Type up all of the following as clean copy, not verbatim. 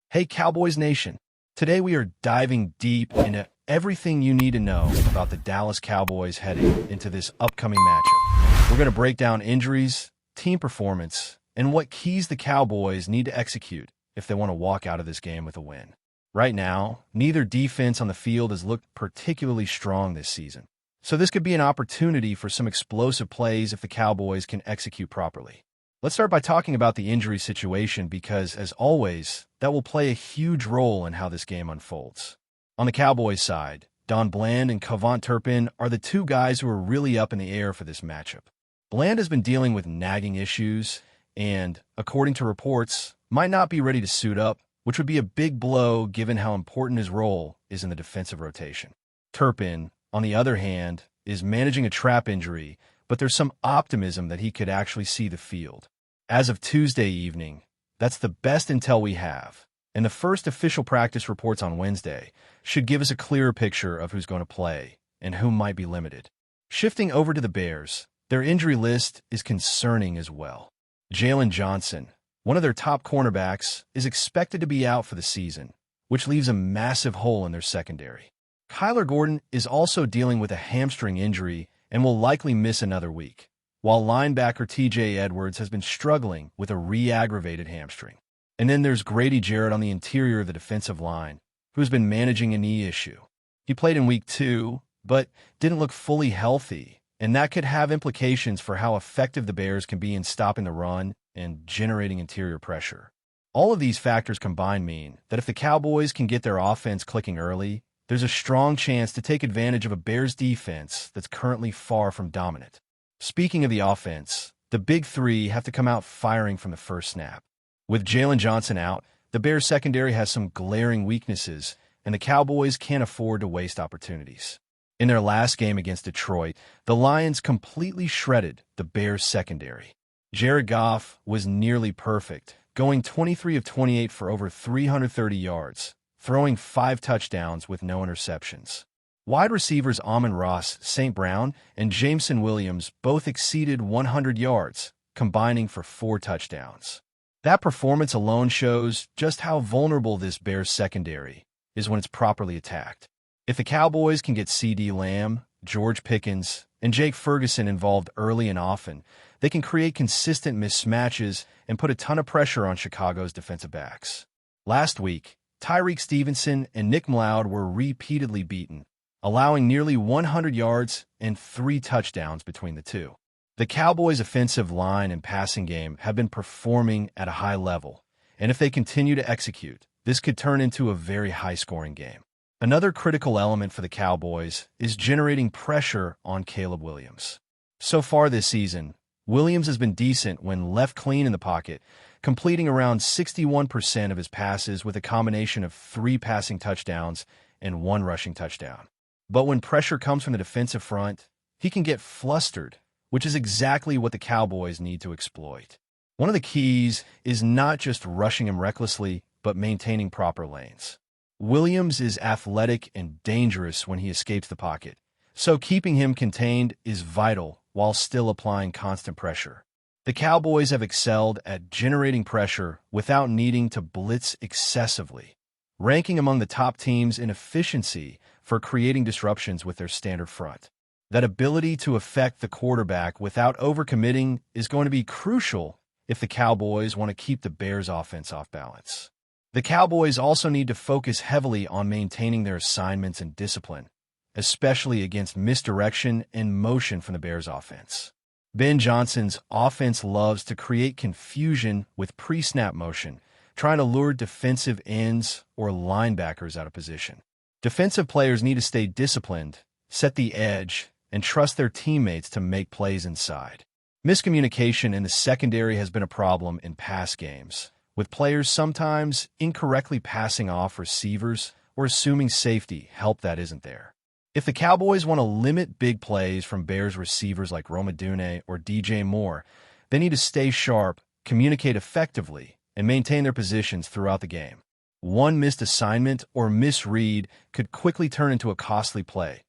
Hey Cowboys Nation! Today we are diving deep into everything you need to know about the Dallas Cowboys heading into this upcoming matchup. We're going to break down injuries, team performance, and what keys the Cowboys need to execute if they want to walk out of this game with a win. Right now, neither defense on the field has looked particularly strong this season, so this could be an opportunity for some explosive plays if the Cowboys can execute properly. Let's start by talking about the injury situation because, as always, that will play a huge role in how this game unfolds. On the Cowboys side, Darren Bland and Turpin are the two guys who are really up in the air for this matchup. Bland has been dealing with nagging issues and, according to reports, might not be ready to suit up, which would be a big blow given how important his role is in the defensive rotation. Turpin, on the other hand, is managing a trap injury, but there's some optimism that he could actually see the field. As of Tuesday evening, that's the best intel we have, and the first official practice reports on Wednesday should give us a clearer picture of who's going to play and who might be limited. Shifting over to the Bears, their injury list is concerning as well. Jalen Johnson, one of their top cornerbacks, is expected to be out for the season, which leaves a massive hole in their secondary. Kyler Gordon is also dealing with a hamstring injury and will likely miss another week, while linebacker T.J. Edwards has been struggling with a re-aggravated hamstring. And then there's Grady Jarrett on the interior of the defensive line, who's been managing a knee issue. He played in Week 2, but didn't look fully healthy, and that could have implications for how effective the Bears can be in stopping the run and generating interior pressure. All of these factors combined mean that if the Cowboys can get their offense clicking early, there's a strong chance to take advantage of a Bears defense that's currently far from dominant. Speaking of the offense, the big three have to come out firing from the first snap. With Jalen Johnson out, the Bears secondary has some glaring weaknesses, and the Cowboys can't afford to waste opportunities. In their last game against Detroit, the Lions completely shredded the Bears secondary. Jared Goff was nearly perfect, going 23 of 28 for over 330 yards, throwing 5 touchdowns with no interceptions. Wide receivers Amon-Ra St. Brown and Jameson Williams both exceeded 100 yards, combining for 4 touchdowns. That performance alone shows just how vulnerable this Bears secondary is when it's properly attacked. If the Cowboys can get CeeDee Lamb, George Pickens, and Jake Ferguson involved early and often, they can create consistent mismatches and put a ton of pressure on Chicago's defensive backs. Last week, Tyreek Stevenson and Nick Mloud were repeatedly beaten, allowing nearly 100 yards and 3 touchdowns between the two. The Cowboys' offensive line and passing game have been performing at a high level, and if they continue to execute, this could turn into a very high-scoring game. Another critical element for the Cowboys is generating pressure on Caleb Williams. So far this season, Williams has been decent when left clean in the pocket, completing around 61% of his passes with a combination of 3 passing touchdowns and 1 rushing touchdown. But when pressure comes from the defensive front, he can get flustered, which is exactly what the Cowboys need to exploit. One of the keys is not just rushing him recklessly, but maintaining proper lanes. Williams is athletic and dangerous when he escapes the pocket, so keeping him contained is vital while still applying constant pressure. The Cowboys have excelled at generating pressure without needing to blitz excessively, ranking among the top teams in efficiency for creating disruptions with their standard front. That ability to affect the quarterback without overcommitting is going to be crucial if the Cowboys want to keep the Bears' offense off balance. The Cowboys also need to focus heavily on maintaining their assignments and discipline, especially against misdirection and motion from the Bears' offense. Ben Johnson's offense loves to create confusion with pre-snap motion, trying to lure defensive ends or linebackers out of position. Defensive players need to stay disciplined, set the edge, and trust their teammates to make plays inside. Miscommunication in the secondary has been a problem in past games, with players sometimes incorrectly passing off receivers or assuming safety help that isn't there. If the Cowboys want to limit big plays from Bears receivers like Rome Odunze or DJ Moore, they need to stay sharp, communicate effectively, and maintain their positions throughout the game. One missed assignment or misread could quickly turn into a costly play,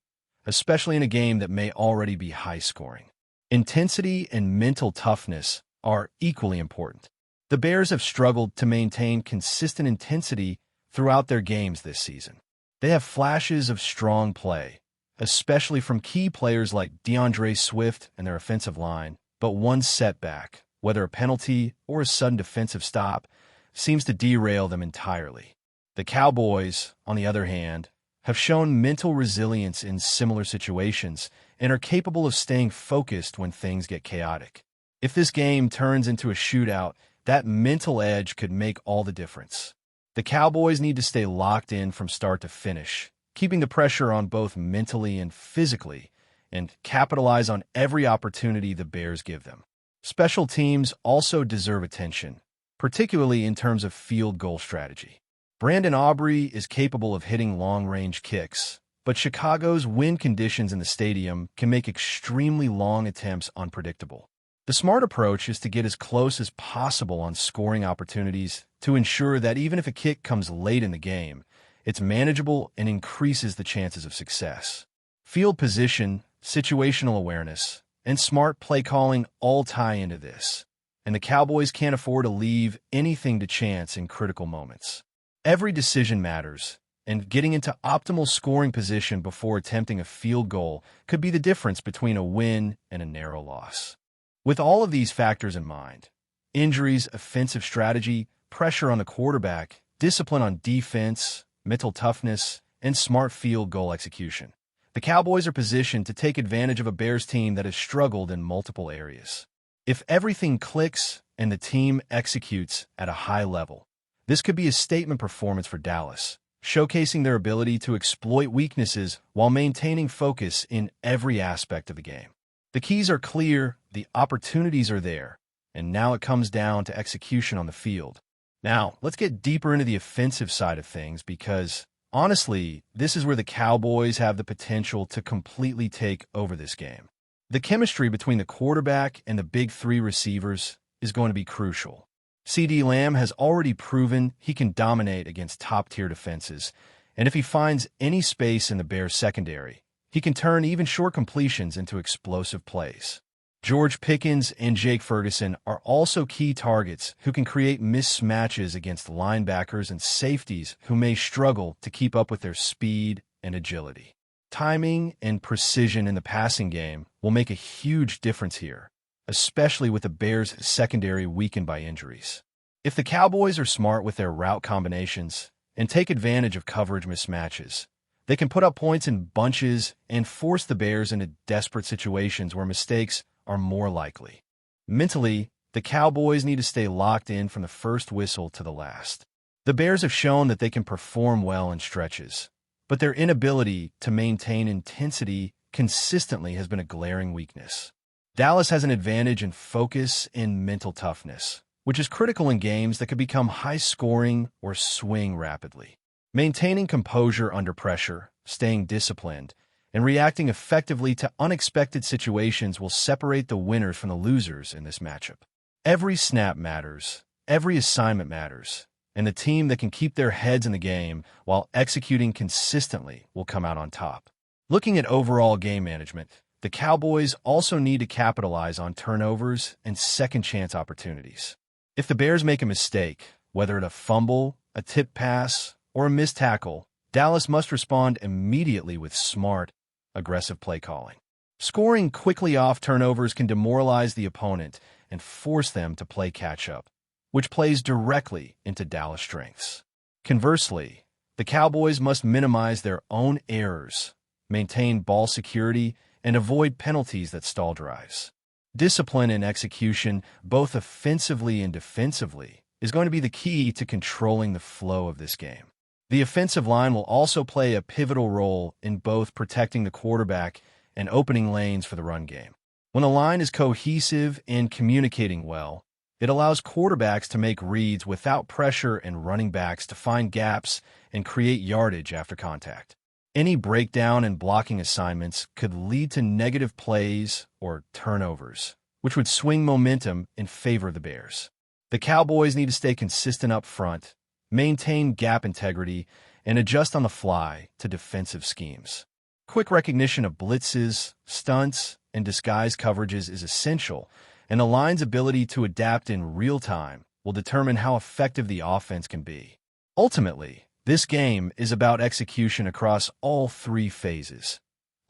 especially in a game that may already be high-scoring. Intensity and mental toughness are equally important. The Bears have struggled to maintain consistent intensity throughout their games this season. They have flashes of strong play, especially from key players like DeAndre Swift and their offensive line, but one setback, whether a penalty or a sudden defensive stop, seems to derail them entirely. The Cowboys, on the other hand, have shown mental resilience in similar situations and are capable of staying focused when things get chaotic. If this game turns into a shootout, that mental edge could make all the difference. The Cowboys need to stay locked in from start to finish, keeping the pressure on both mentally and physically, and capitalize on every opportunity the Bears give them. Special teams also deserve attention, particularly in terms of field goal strategy. Brandon Aubrey is capable of hitting long-range kicks, but Chicago's wind conditions in the stadium can make extremely long attempts unpredictable. The smart approach is to get as close as possible on scoring opportunities to ensure that even if a kick comes late in the game, it's manageable and increases the chances of success. Field position, situational awareness, and smart play calling all tie into this, and the Cowboys can't afford to leave anything to chance in critical moments. Every decision matters, and getting into optimal scoring position before attempting a field goal could be the difference between a win and a narrow loss. With all of these factors in mind, injuries, offensive strategy, pressure on the quarterback, discipline on defense, mental toughness, and smart field goal execution, the Cowboys are positioned to take advantage of a Bears team that has struggled in multiple areas. If everything clicks and the team executes at a high level, this could be a statement performance for Dallas, showcasing their ability to exploit weaknesses while maintaining focus in every aspect of the game. The keys are clear, the opportunities are there, and now it comes down to execution on the field. Now, let's get deeper into the offensive side of things because, honestly, this is where the Cowboys have the potential to completely take over this game. The chemistry between the quarterback and the big three receivers is going to be crucial. CeeDee Lamb has already proven he can dominate against top-tier defenses, and if he finds any space in the Bears' secondary, he can turn even short completions into explosive plays. George Pickens and Jake Ferguson are also key targets who can create mismatches against linebackers and safeties who may struggle to keep up with their speed and agility. Timing and precision in the passing game will make a huge difference here, especially with the Bears' secondary weakened by injuries. If the Cowboys are smart with their route combinations and take advantage of coverage mismatches, they can put up points in bunches and force the Bears into desperate situations where mistakes are more likely. Mentally, the Cowboys need to stay locked in from the first whistle to the last. The Bears have shown that they can perform well in stretches, but their inability to maintain intensity consistently has been a glaring weakness. Dallas has an advantage in focus and mental toughness, which is critical in games that could become high-scoring or swing rapidly. Maintaining composure under pressure, staying disciplined, and reacting effectively to unexpected situations will separate the winners from the losers in this matchup. Every snap matters, every assignment matters, and the team that can keep their heads in the game while executing consistently will come out on top. Looking at overall game management, the Cowboys also need to capitalize on turnovers and second-chance opportunities. If the Bears make a mistake, whether it's a fumble, a tip pass, or a missed tackle, Dallas must respond immediately with smart, aggressive play calling. Scoring quickly off turnovers can demoralize the opponent and force them to play catch-up, which plays directly into Dallas' strengths. Conversely, the Cowboys must minimize their own errors, maintain ball security, and avoid penalties that stall drives. Discipline and execution, both offensively and defensively, is going to be the key to controlling the flow of this game. The offensive line will also play a pivotal role in both protecting the quarterback and opening lanes for the run game. When the line is cohesive and communicating well, it allows quarterbacks to make reads without pressure and running backs to find gaps and create yardage after contact. Any breakdown in blocking assignments could lead to negative plays or turnovers, which would swing momentum in favor of the Bears. The Cowboys need to stay consistent up front, maintain gap integrity, and adjust on the fly to defensive schemes. Quick recognition of blitzes, stunts, and disguise coverages is essential, and the line's ability to adapt in real time will determine how effective the offense can be. Ultimately, this game is about execution across all three phases: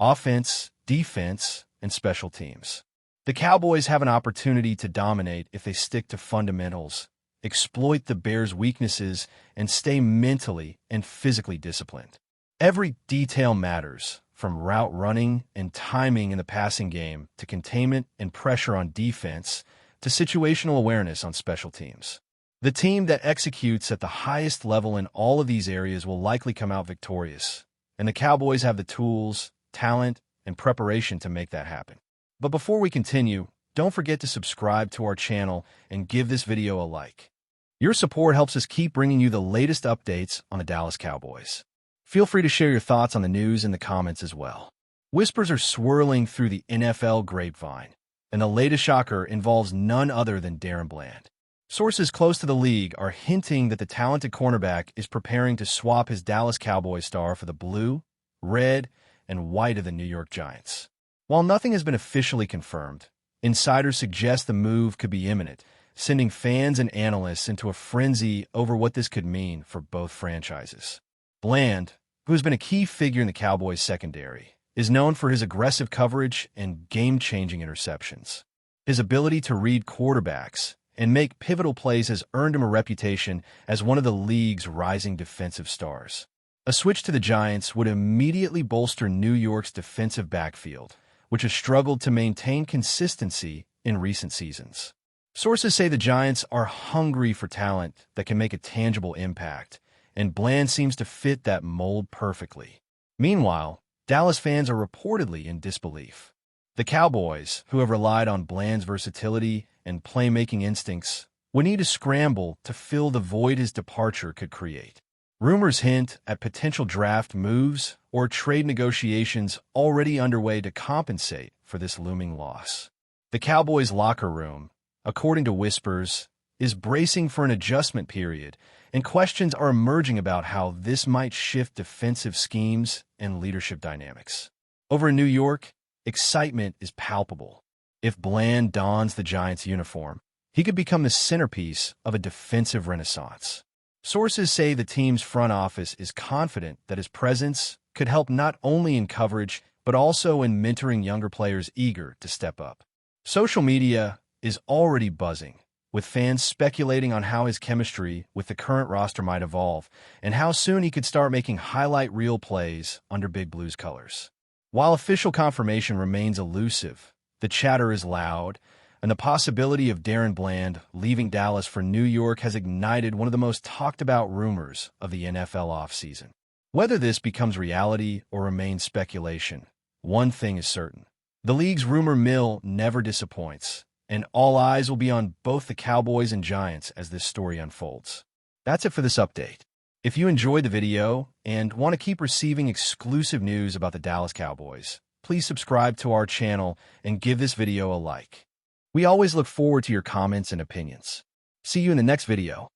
offense, defense, and special teams. The Cowboys have an opportunity to dominate if they stick to fundamentals, exploit the Bears' weaknesses, and stay mentally and physically disciplined. Every detail matters, from route running and timing in the passing game to containment and pressure on defense to situational awareness on special teams. The team that executes at the highest level in all of these areas will likely come out victorious, and the Cowboys have the tools, talent, and preparation to make that happen. But before we continue, don't forget to subscribe to our channel and give this video a like. Your support helps us keep bringing you the latest updates on the Dallas Cowboys. Feel free to share your thoughts on the news in the comments as well. Whispers are swirling through the NFL grapevine, and the latest shocker involves none other than Darren Bland. Sources close to the league are hinting that the talented cornerback is preparing to swap his Dallas Cowboys star for the blue, red, and white of the New York Giants. While nothing has been officially confirmed, insiders suggest the move could be imminent, sending fans and analysts into a frenzy over what this could mean for both franchises. Bland, who has been a key figure in the Cowboys' secondary, is known for his aggressive coverage and game-changing interceptions. His ability to read quarterbacks and make pivotal plays has earned him a reputation as one of the league's rising defensive stars. A switch to the Giants would immediately bolster New York's defensive backfield, which has struggled to maintain consistency in recent seasons. Sources say the Giants are hungry for talent that can make a tangible impact, and Bland seems to fit that mold perfectly. Meanwhile, Dallas fans are reportedly in disbelief. The Cowboys, who have relied on Bland's versatility and playmaking instincts, would need to scramble to fill the void his departure could create. Rumors hint at potential draft moves or trade negotiations already underway to compensate for this looming loss. The Cowboys' locker room, according to whispers, is bracing for an adjustment period, and questions are emerging about how this might shift defensive schemes and leadership dynamics. Over in New York, excitement is palpable. If Bland dons the Giants' uniform, he could become the centerpiece of a defensive renaissance. Sources say the team's front office is confident that his presence could help not only in coverage, but also in mentoring younger players eager to step up. Social media is already buzzing, with fans speculating on how his chemistry with the current roster might evolve and how soon he could start making highlight reel plays under Big Blue's colors. While official confirmation remains elusive, the chatter is loud, and the possibility of Darren Bland leaving Dallas for New York has ignited one of the most talked-about rumors of the NFL offseason. Whether this becomes reality or remains speculation, one thing is certain: the league's rumor mill never disappoints, and all eyes will be on both the Cowboys and Giants as this story unfolds. That's it for this update. If you enjoyed the video and want to keep receiving exclusive news about the Dallas Cowboys, please subscribe to our channel and give this video a like. We always look forward to your comments and opinions. See you in the next video.